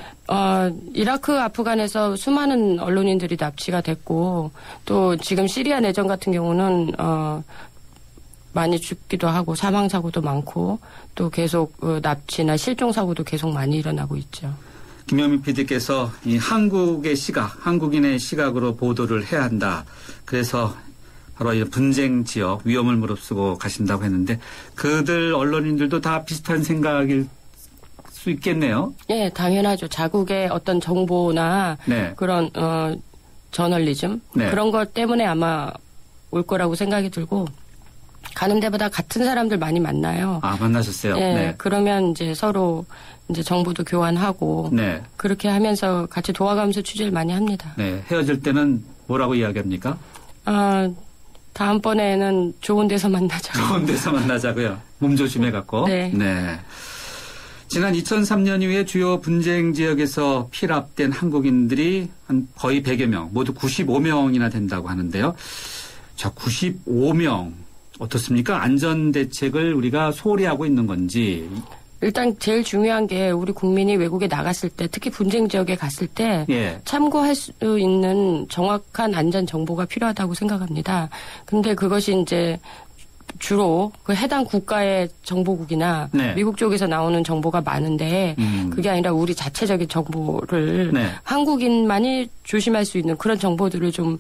이라크, 아프간에서 수많은 언론인들이 납치가 됐고, 또 지금 시리아 내전 같은 경우는 많이 죽기도 하고 사망 사고도 많고, 또 계속 납치나 실종 사고도 계속 많이 일어나고 있죠. 김영민 PD께서 이 한국의 시각, 한국인의 시각으로 보도를 해야 한다. 그래서 바로 이 분쟁 지역 위험을 무릅쓰고 가신다고 했는데 그들 언론인들도 다 비슷한 생각일 수 있겠네요. 예, 당연하죠. 자국의 어떤 정보나 네. 그런 저널리즘 네. 그런 것 때문에 아마 올 거라고 생각이 들고 가는 데보다 같은 사람들 많이 만나요. 만나셨어요? 예, 네. 그러면 이제 서로 이제 정보도 교환하고 네. 그렇게 하면서 같이 도와가면서 취재를 많이 합니다. 네. 헤어질 때는 뭐라고 이야기합니까? 다음번에는 좋은 데서 만나자. 좋은 데서 만나자고요. 몸 조심해갖고. 네. 네. 지난 2003년 이후에 주요 분쟁 지역에서 피랍된 한국인들이 한 거의 100여 명, 모두 95명이나 된다고 하는데요. 자, 95명 어떻습니까? 안전 대책을 우리가 소홀히 하고 있는 건지 일단 제일 중요한 게 우리 국민이 외국에 나갔을 때 특히 분쟁 지역에 갔을 때 예. 참고할 수 있는 정확한 안전 정보가 필요하다고 생각합니다. 근데 그것이 이제 주로 그 해당 국가의 정보국이나 네. 미국 쪽에서 나오는 정보가 많은데 그게 아니라 우리 자체적인 정보를 네. 한국인만이 조심할 수 있는 그런 정보들을 좀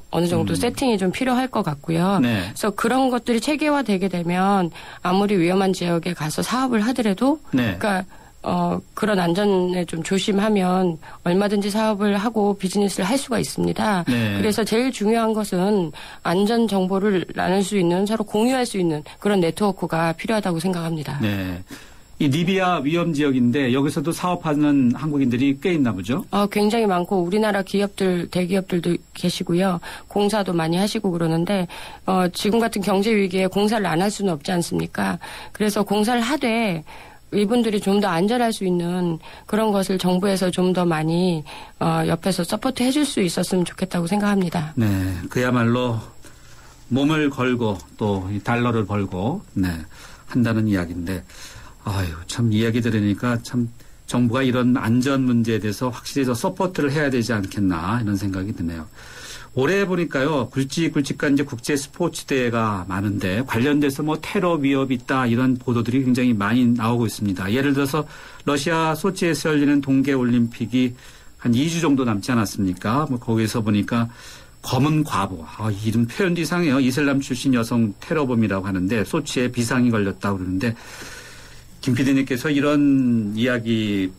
어느 정도 세팅이 좀 필요할 것 같고요. 네. 그래서 그런 것들이 체계화되게 되면 아무리 위험한 지역에 가서 사업을 하더라도 네. 그러니까 그런 안전에 좀 조심하면 얼마든지 사업을 하고 비즈니스를 할 수가 있습니다. 네. 그래서 제일 중요한 것은 안전 정보를 나눌 수 있는 서로 공유할 수 있는 그런 네트워크가 필요하다고 생각합니다. 네. 이 리비아 위험 지역인데 여기서도 사업하는 한국인들이 꽤 있나 보죠? 굉장히 많고 우리나라 기업들, 대기업들도 계시고요. 공사도 많이 하시고 그러는데 지금 같은 경제 위기에 공사를 안 할 수는 없지 않습니까? 그래서 공사를 하되 이분들이 좀 더 안전할 수 있는 그런 것을 정부에서 좀 더 많이 옆에서 서포트 해줄 수 있었으면 좋겠다고 생각합니다. 네, 그야말로 몸을 걸고 또 이 달러를 벌고 네, 한다는 이야기인데 아유 참 이야기 들으니까 참 정부가 이런 안전 문제에 대해서 확실히 더 서포트를 해야 되지 않겠나 이런 생각이 드네요. 올해 보니까요, 굵직굵직한 이제 국제 스포츠 대회가 많은데 관련돼서 뭐 테러 위협이 있다 이런 보도들이 굉장히 많이 나오고 있습니다. 예를 들어서 러시아 소치에서 열리는 동계 올림픽이 한 2주 정도 남지 않았습니까? 뭐 거기서 보니까 검은 과부, 이름 표현도 이상해요. 이슬람 출신 여성 테러범이라고 하는데 소치에 비상이 걸렸다고 그러는데 김 PD님께서 이런 이야기를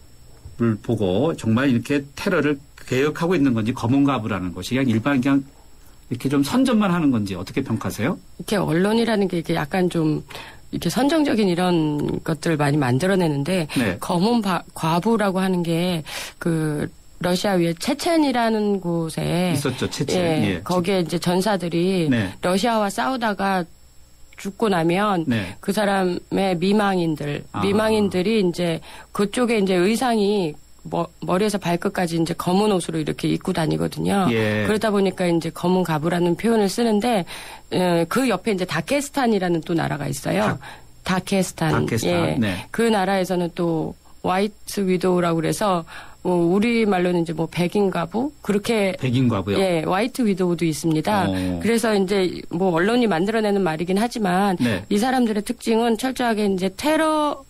보고 정말 이렇게 테러를 개혁하고 있는 건지 검은 과부라는 것이 그냥 이렇게 좀 선전만 하는 건지 어떻게 평가하세요? 이렇게 언론이라는 게 이렇게 약간 좀 이렇게 선정적인 이런 것들을 많이 만들어내는데 네. 검은 과부라고 하는 게 그 러시아 위에 체첸이라는 곳에 있었죠. 체첸. 예, 거기에 이제 전사들이 네. 러시아와 싸우다가 죽고 나면 네. 그 사람의 미망인들이 이제 그쪽에 이제 의상이 머리에서 발끝까지 이제 검은 옷으로 이렇게 입고 다니거든요. 예. 그러다 보니까 이제 검은 가부라는 표현을 쓰는데 그 옆에 이제 다케스탄이라는 또 나라가 있어요. 다케스탄. 예. 네. 그 나라에서는 또 화이트 위도우라고 그래서 우리 말로는 이제 뭐 백인 과부 그렇게 백인 과부요. 예, 화이트 위도우도 있습니다. 그래서 이제 뭐 언론이 만들어내는 말이긴 하지만 네. 이 사람들의 특징은 철저하게 이제 테러로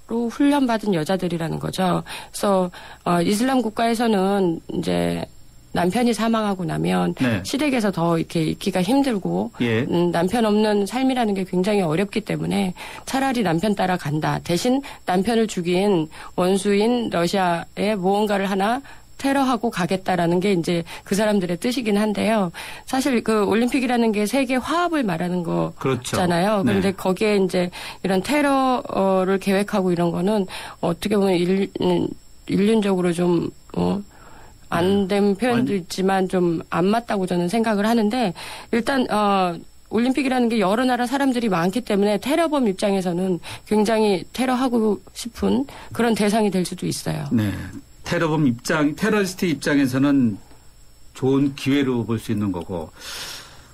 훈련받은 여자들이라는 거죠. 그래서 이슬람 국가에서는 이제 남편이 사망하고 나면 네. 시댁에서 더 이렇게 있기가 힘들고 예. 남편 없는 삶이라는 게 굉장히 어렵기 때문에 차라리 남편 따라 간다. 대신 남편을 죽인 원수인 러시아에 무언가를 하나 테러하고 가겠다라는 게 이제 그 사람들의 뜻이긴 한데요. 사실 그 올림픽이라는 게 세계 화합을 말하는 거잖아요. 그렇죠. 그런데 네. 거기에 이제 이런 테러를 계획하고 이런 거는 어떻게 보면 인륜적으로 좀 안 된 표현도 있지만 좀 안 맞다고 저는 생각을 하는데 일단 올림픽이라는 게 여러 나라 사람들이 많기 때문에 테러범 입장에서는 굉장히 테러하고 싶은 그런 대상이 될 수도 있어요. 네. 테러리스트 입장에서는 좋은 기회로 볼 수 있는 거고.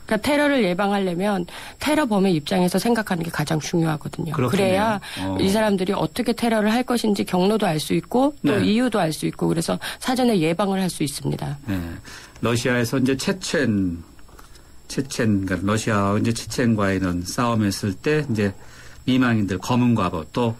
그러니까 테러를 예방하려면 테러범의 입장에서 생각하는 게 가장 중요하거든요. 그렇겠네요. 그래야 이 사람들이 어떻게 테러를 할 것인지 경로도 알 수 있고 또 네. 이유도 알 수 있고 그래서 사전에 예방을 할 수 있습니다. 네. 러시아에서 이제 체첸, 그러니까 러시아와 이제 체첸과의 싸움했을 때 이제 미망인들 검은 과부 또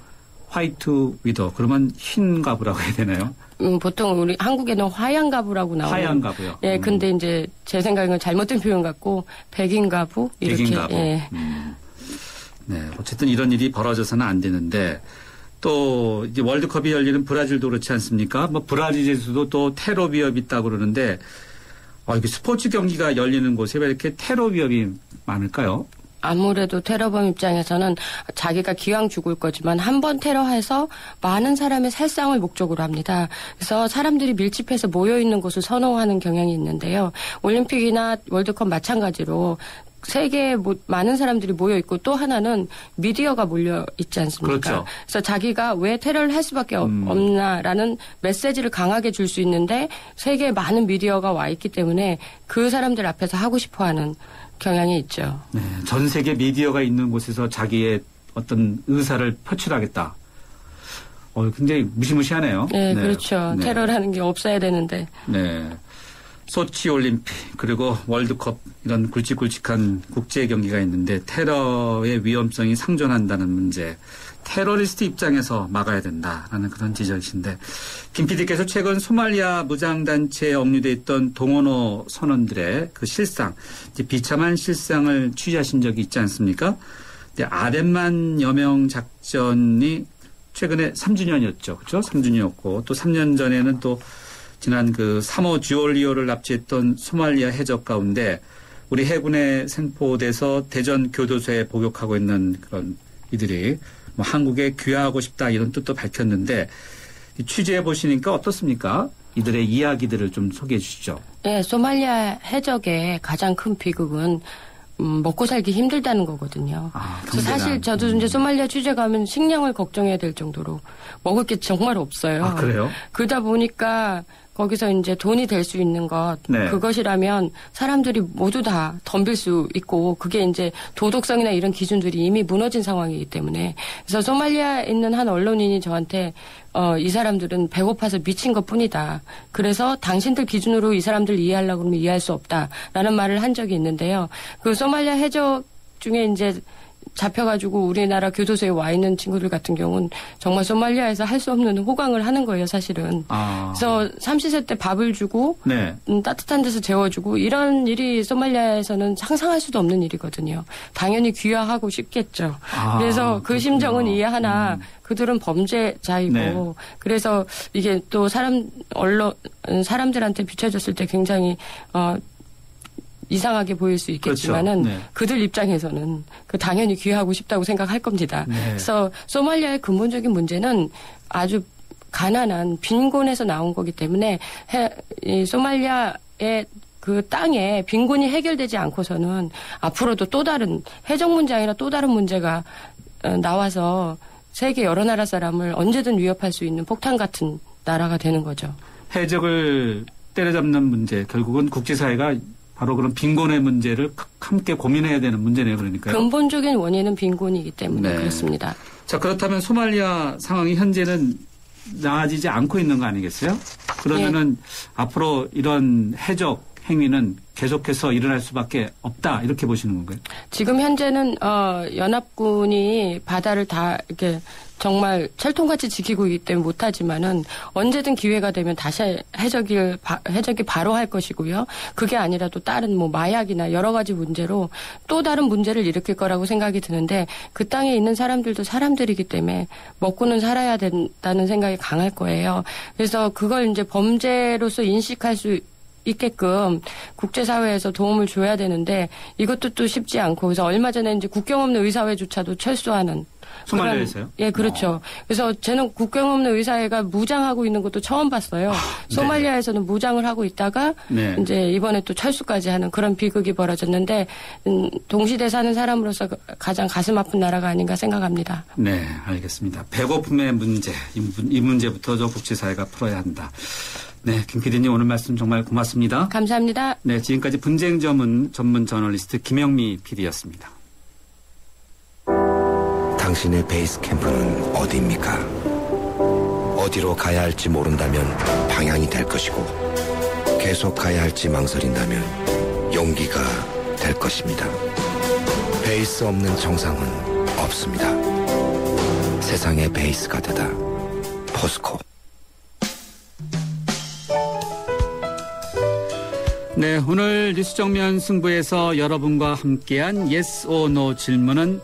화이트 위도 그러면 흰 과부라고 해야 되나요? 보통 우리 한국에는 화양 가부라고 나오는. 화양 가부요. 예, 근데 이제 제 생각에는 잘못된 표현 같고 백인 가부 이렇게. 백인 가부. 예. 네, 어쨌든 이런 일이 벌어져서는 안 되는데 또 이제 월드컵이 열리는 브라질도 그렇지 않습니까? 뭐 브라질에서도 또 테러 위협이 있다고 그러는데 이게 스포츠 경기가 열리는 곳에 왜 이렇게 테러 위협이 많을까요? 아무래도 테러범 입장에서는 자기가 기왕 죽을 거지만 한 번 테러해서 많은 사람의 살상을 목적으로 합니다. 그래서 사람들이 밀집해서 모여있는 곳을 선호하는 경향이 있는데요. 올림픽이나 월드컵 마찬가지로 세계에 많은 사람들이 모여있고 또 하나는 미디어가 몰려있지 않습니까? 그렇죠. 그래서 자기가 왜 테러를 할 수밖에 없나라는 메시지를 강하게 줄 수 있는데 세계에 많은 미디어가 와 있기 때문에 그 사람들 앞에서 하고 싶어하는 경향이 있죠. 네, 전 세계 미디어가 있는 곳에서 자기의 어떤 의사를 표출하겠다. 굉장히 무시무시하네요. 네, 그렇죠. 네. 테러라는 게 없어야 되는데. 네. 소치 올림픽 그리고 월드컵 이런 굵직굵직한 국제 경기가 있는데 테러의 위험성이 상존한다는 문제. 테러리스트 입장에서 막아야 된다라는 그런 지적이신데 김 PD께서 최근 소말리아 무장단체에 억류돼 있던 동원호 선원들의 그 실상, 비참한 실상을 취재하신 적이 있지 않습니까? 근데 아덴만 여명 작전이 최근에 3주년이었죠. 그렇죠? 3주년이었고 또 3년 전에는 또 지난 그 3호 주올리오를 납치했던 소말리아 해적 가운데 우리 해군에 생포돼서 대전 교도소에 복역하고 있는 그런 이들이 뭐 한국에 귀화하고 싶다 이런 뜻도 밝혔는데 취재해 보시니까 어떻습니까? 이들의 이야기들을 좀 소개해 주시죠. 네, 소말리아 해적의 가장 큰 비극은 먹고 살기 힘들다는 거거든요. 그래서 사실 저도 이제 소말리아 취재 가면 식량을 걱정해야 될 정도로 먹을 게 정말 없어요. 그래요? 그러다 보니까 거기서 이제 돈이 될 수 있는 것, 네. 그것이라면 사람들이 모두 다 덤빌 수 있고 그게 이제 도덕성이나 이런 기준들이 이미 무너진 상황이기 때문에 그래서 소말리아에 있는 한 언론인이 저한테 이 사람들은 배고파서 미친 것뿐이다. 그래서 당신들 기준으로 이 사람들 이해하려고 그러면 이해할 수 없다라는 말을 한 적이 있는데요. 그 소말리아 해적 중에 이제 잡혀가지고 우리나라 교도소에 와 있는 친구들 같은 경우는 정말 소말리아에서 할 수 없는 호강을 하는 거예요, 사실은. 그래서 삼시세 때 밥을 주고 네. 따뜻한 데서 재워주고 이런 일이 소말리아에서는 상상할 수도 없는 일이거든요. 당연히 귀화하고 싶겠죠. 그래서 그 심정은 이해하나 그들은 범죄자이고 네. 그래서 이게 또 사람들한테 비춰졌을 때 굉장히 이상하게 보일 수 있겠지만은 그렇죠. 네. 그들 입장에서는 당연히 귀화하고 싶다고 생각할 겁니다. 네. 그래서 소말리아의 근본적인 문제는 아주 가난한 빈곤에서 나온 거기 때문에 이 소말리아의 그 땅에 빈곤이 해결되지 않고서는 앞으로도 또 다른 해적 문제 아니라 또 다른 문제가 나와서 세계 여러 나라 사람을 언제든 위협할 수 있는 폭탄 같은 나라가 되는 거죠. 해적을 때려잡는 문제 결국은 국제사회가 바로 그런 빈곤의 문제를 함께 고민해야 되는 문제네요. 그러니까요. 근본적인 원인은 빈곤이기 때문에 네. 그렇습니다. 자, 그렇다면 소말리아 상황이 현재는 나아지지 않고 있는 거 아니겠어요? 그러면은 네. 앞으로 이런 해적 행위는 계속해서 일어날 수밖에 없다 이렇게 보시는 건가요? 지금 현재는 연합군이 바다를 다 이렇게 정말 철통같이 지키고 있기 때문에 못하지만은 언제든 기회가 되면 다시 해적이 바로 할 것이고요. 그게 아니라 또 다른 뭐 마약이나 여러 가지 문제로 또 다른 문제를 일으킬 거라고 생각이 드는데 그 땅에 있는 사람들도 사람들이기 때문에 먹고는 살아야 된다는 생각이 강할 거예요. 그래서 그걸 이제 범죄로서 인식할 수 있게끔 국제사회에서 도움을 줘야 되는데 이것도 또 쉽지 않고 그래서 얼마 전에 이제 국경 없는 의사회조차도 철수하는 소말리아에서요? 예, 그렇죠. 그래서 저는 국경 없는 의사회가 무장하고 있는 것도 처음 봤어요. 소말리아에서는 무장을 하고 있다가 네. 이제 이번에 또 철수까지 하는 그런 비극이 벌어졌는데 동시대에 사는 사람으로서 가장 가슴 아픈 나라가 아닌가 생각합니다. 네, 알겠습니다. 배고픔의 문제, 이 문제부터 저 국제사회가 풀어야 한다. 네, 김 PD님 오늘 말씀 정말 고맙습니다. 감사합니다. 네, 지금까지 분쟁 전문 저널리스트 김영미 PD였습니다. 당신의 베이스 캠프는 어디입니까? 어디로 가야 할지 모른다면 방향이 될 것이고 계속 가야 할지 망설인다면 용기가 될 것입니다. 베이스 없는 정상은 없습니다. 세상의 베이스가 되다. 포스코. 네, 오늘 뉴스 정면 승부에서 여러분과 함께한 Yes or No 질문은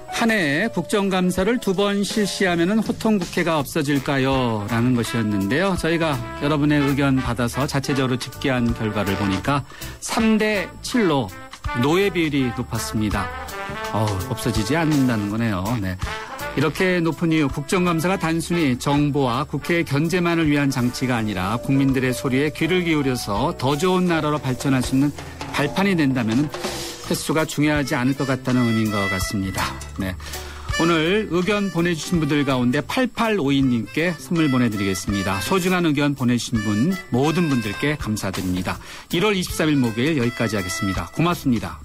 한 해에 국정감사를 2번 실시하면 호통국회가 없어질까요? 라는 것이었는데요. 저희가 여러분의 의견 받아서 자체적으로 집계한 결과를 보니까 3대 7로 노예 비율이 높았습니다. 없어지지 않는다는 거네요. 네. 이렇게 높은 이유 국정감사가 단순히 정부와 국회의 견제만을 위한 장치가 아니라 국민들의 소리에 귀를 기울여서 더 좋은 나라로 발전할 수 있는 발판이 된다면 횟수가 중요하지 않을 것 같다는 의미인 것 같습니다. 네. 오늘 의견 보내주신 분들 가운데 8852님께 선물 보내드리겠습니다. 소중한 의견 보내주신 분 모든 분들께 감사드립니다. 1월 23일 목요일 여기까지 하겠습니다. 고맙습니다.